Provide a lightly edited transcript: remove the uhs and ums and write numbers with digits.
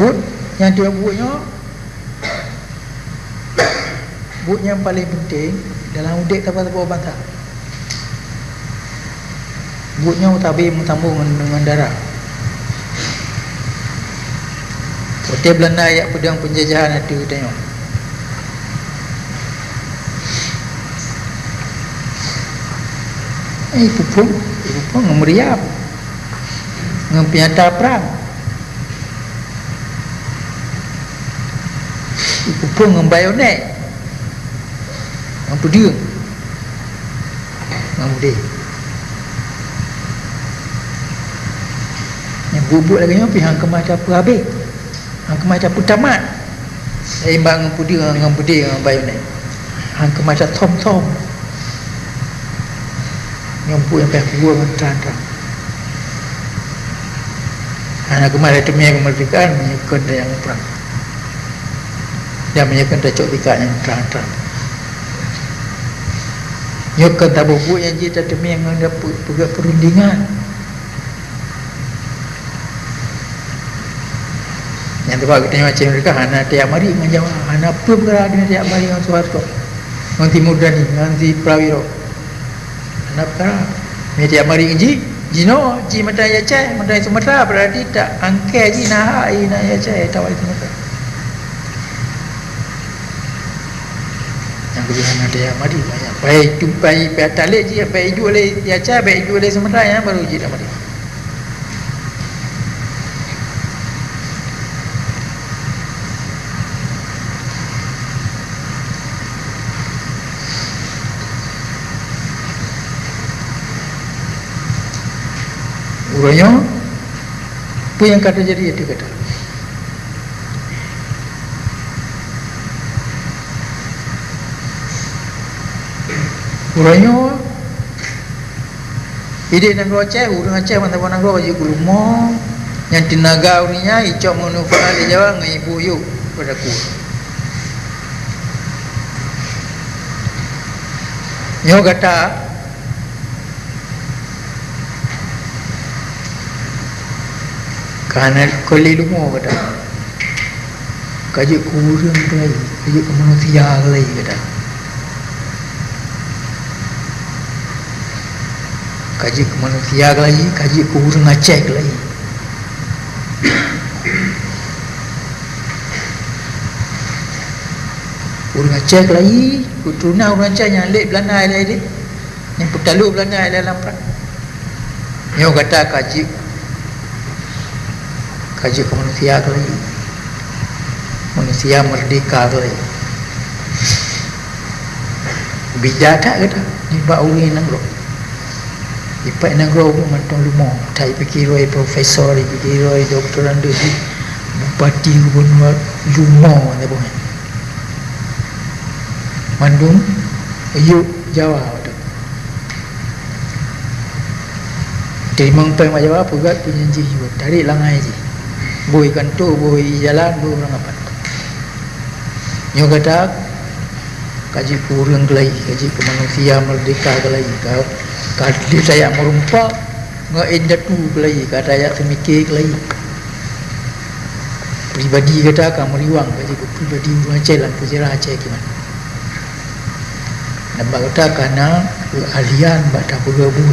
But yang dia but yang paling penting dalam udik tapak-tapak bantah. Butnya tabir mentambung dengan darah. Hotel Belanda ayat pedang penjajahan ada tengok. Pupung meriam dengan piata perang. Pupung dengan bayonet, dengan pedang, dengan budih. Yang bubuk lagi ni pihak kemacam apa habis, hang kemacam apa tamat. Seimbang dengan pedang, dengan pedang, dengan bayonet. Hang kemacam tom-tom. Nyumpuk yang pihak gua dengan terang-terang. Anak kemana temui kemerdekaan menyukai yang perang dan menyukai cocok pikat yang terang-terang. Nyukai tak bubuk yang dia temui yang dapat pegang perundingan. Yang tu kita tengok macam mereka hana tiap mari menjawab hana apa perkara dengan tiap mari dengan Soeharto, dengan Timur Dani, dengan Prawiro. Hana perkara ni tiap mari ngaji Jino, ji mata ya cai, mata Sumatera berarti tak angke ji nah ai na ya cai tawai Sumatera. Yang kemudian ada yang mari banyak. Baik jumpai petalik ji, baik ju oleh ya cai, baik ju oleh Sumatera yang baru ji dah mari. Urangnya apa yang kata jadi dia kata. Urangnya ide nang Aceh, urang Aceh mantap nang Aceh gulumo yang tenaga urinya icok manufaa di Jawa ngai ibu yuk pada ku. Nyo kata kerana kali lumo kata kaji kurang lagi, kaji kemanusia lagi kata, kaji kemanusia lagi, kaji kurang Aceh lagi. Kurang Aceh lagi, keturunan orang Aceh yang lek Belanda lagi, yang petalu Belanda dalam perang. Nyo kata kaji kemanusiaan lagi, manusia merdeka lagi. Bijak tak kata ni bak uri nang ro ipak nang ro mantong lumo tai fikir roi profesor fikir roi doktor anda si bupati gubernur lumo ada boh mandung ayu Jawa tu terima peng Jawa pegat penyanji juga tarik langai je boy kantor, boy jalan, boy orang apa. Nyo kata kaji kurang lagi, kaji kemanusia merdeka lagi. Kali saya merumpak ngedatu lagi, kata saya semikir lagi. Pribadi kata kamu riwang kaji pribadi orang Aceh lah, sejarah Aceh gimana. Nampak kata karena keahlian baca bergabung